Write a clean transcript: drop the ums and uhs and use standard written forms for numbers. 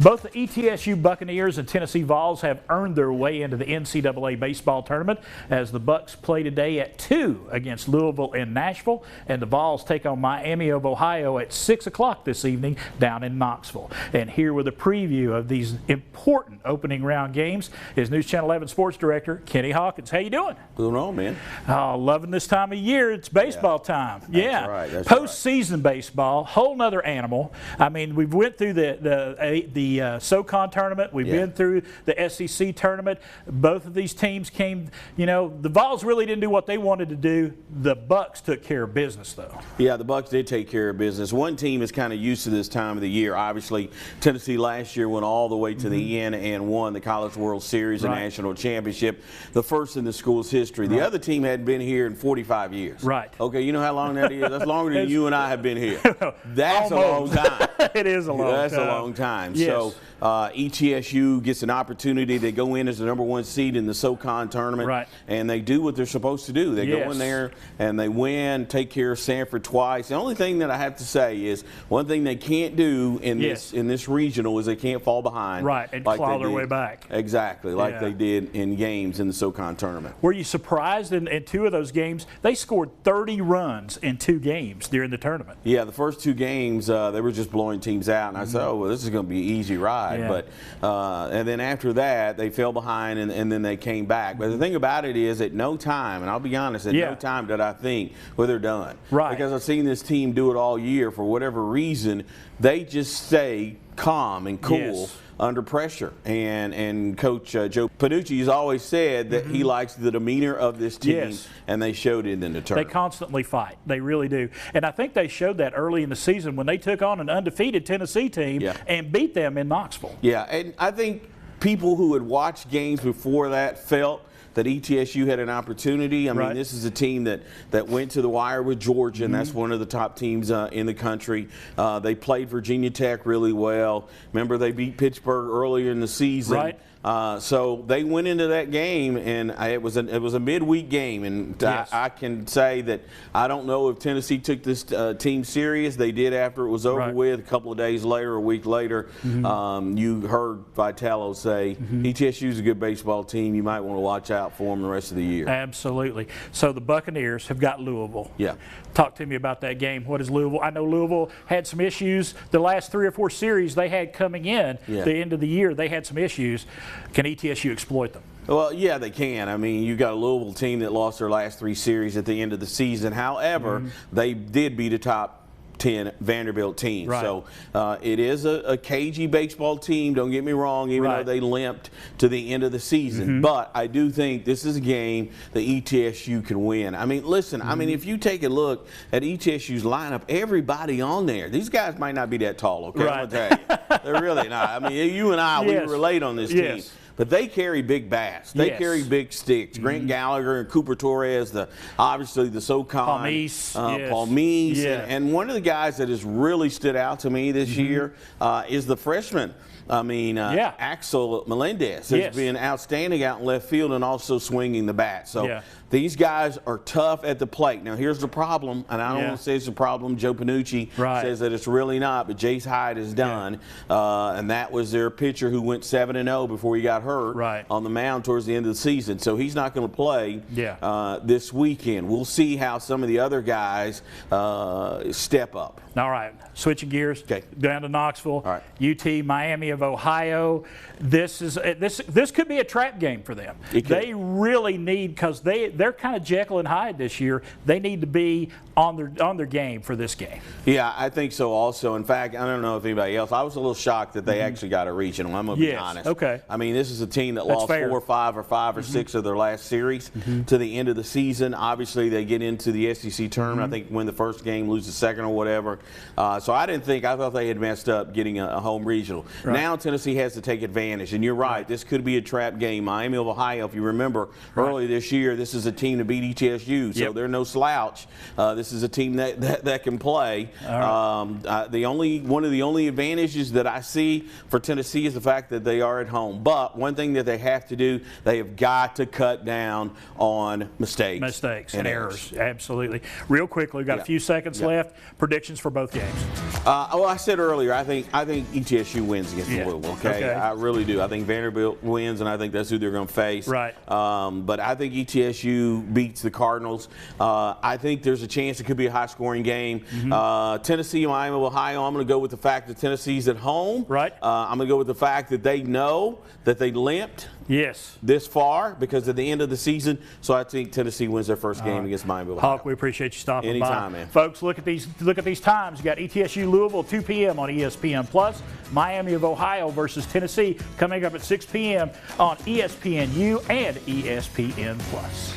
Both the ETSU Buccaneers and Tennessee Vols have earned their way into the NCAA Baseball Tournament as the Bucs play today at 2 against Louisville in Nashville, and the Vols take on Miami of Ohio at 6 o'clock this evening down in Knoxville. And here with a preview of these important opening round games is News Channel 11 Sports Director Kenny Hawkins. How you doing? Doing all, man. Oh, loving this time of year. It's baseball time. That's right. That's Postseason baseball, whole nother animal. I mean, we've went through the SoCon tournament. We've been through the SEC tournament. Both of these teams came, you know, the Vols really didn't do what they wanted to do. The Bucs took care of business, though. Yeah, the Bucs did take care of business. One team is kind of used to this time of the year. Obviously, Tennessee last year went all the way to the end and won the College World Series, a national championship, the first in the school's history. The other team hadn't been here in 45 years. Right. Okay, you know how long that is? That's longer than you and I have been here. That's almost a long time. It is a long time. That's a long time. Yes. So ETSU gets an opportunity. They go in as the #1 seed in the SoCon tournament, and they do what they're supposed to do. They go in there and they win, take care of Sanford twice. The only thing that I have to say is one thing they can't do in this regional is they can't fall behind. Right, and like claw their way back. Exactly, like they did in games in the SoCon tournament. Were you surprised in 2 of those games? They scored 30 runs in 2 games during the tournament. Yeah, the first 2 games, they were just blowing teams out, and I said, oh, well, this is going to be an easy ride. But and then after that, they fell behind, and then they came back. But the thing about it is, at no time, and I'll be honest, at no time did I think, well, they're done. Right. Because I've seen this team do it all year. For whatever reason, they just stay calm and cool under pressure. And Coach Joe Panucci has always said that he likes the demeanor of this team, and they showed it in the tournament. They constantly fight. They really do. And I think they showed that early in the season when they took on an undefeated Tennessee team and beat them in Knoxville. Yeah, and I think people who had watched games before that felt that ETSU had an opportunity. I mean, this is a team that went to the wire with Georgia, and that's one of the top teams in the country. They played Virginia Tech really well. Remember, they beat Pittsburgh earlier in the season. So they went into that game, and it was a midweek game, and I can say that I don't know if Tennessee took this team serious. They did after it was over with. A couple of days later, a week later, you heard Vitello say, ETSU is a good baseball team. You might want to watch out for them the rest of the year. Absolutely. So the Buccaneers have got Louisville. Yeah. Talk to me about that game. What is Louisville? I know Louisville had some issues. The last 3 or 4 series they had coming in the end of the year, they had some issues. Can ETSU exploit them? Well, yeah, they can. I mean, you got a Louisville team that lost their last 3 series at the end of the season. However, they did beat a top 10 Vanderbilt team. So it is a cagey baseball team, don't get me wrong, even though they limped to the end of the season. But I do think this is a game that ETSU can win. I mean, listen, I mean, if you take a look at ETSU's lineup, everybody on there, these guys might not be that tall, okay? I'm going to tell you. They're really not. I mean, you and I, we relate on this team. But they carry big bats. They carry big sticks. Grant Gallagher and Cooper Torres, obviously the SoCon. Palmise. And one of the guys that has really stood out to me this year is the freshman. I mean, Axel Melendez has been outstanding out in left field and also swinging the bat. So these guys are tough at the plate. Now, here's the problem, and I don't want to say it's a problem. Joe Panucci says that it's really not, but Jace Hyde is done. And that was their pitcher who went 7-0 before he got hurt on the mound towards the end of the season. So he's not going to play this weekend. We'll see how some of the other guys step up. All right, switching gears down to Knoxville. UT Miami of Ohio. This could be a trap game for them. They really need, because they're kind of Jekyll and Hyde this year. They need to be on their game for this game. Yeah, I think so also. In fact, I don't know if anybody else, I was a little shocked that they actually got a regional. I'm going to be honest. I mean, this is a team that lost 4 or 5 or 5 or 6 of their last series to the end of the season. Obviously, they get into the SEC tournament. I think win the first game, lose the second or whatever. So I thought they had messed up getting a home regional. Now Tennessee has to take advantage, and you're right, this could be a trap game. Miami of Ohio, if you remember, early this year, this is a team to beat ETSU, so they're no slouch. This is a team that can play. One of the only advantages that I see for Tennessee is the fact that they are at home. But one thing that they have to do, they have got to cut down on mistakes and errors. Absolutely. Real quickly, we've got a few seconds left. Predictions for both games. Well, I said earlier, I think ETSU wins against Louisville. Okay, I really do. I think Vanderbilt wins, and I think that's who they're going to face. Right. But I think ETSU beats the Cardinals. I think there's a chance it could be a high-scoring game. Tennessee, Miami of Ohio. I'm going to go with the fact that Tennessee's at home. Right. I'm going to go with the fact that they know that they limped. Yes. This far because at the end of the season, so I think Tennessee wins their first game against Miami. Hawk, we appreciate you stopping Anytime, by. man. Folks, look at these times. You got ETSU Louisville 2 p.m. on ESPN Plus, Miami of Ohio versus Tennessee coming up at 6 p.m. on ESPNU and ESPN Plus.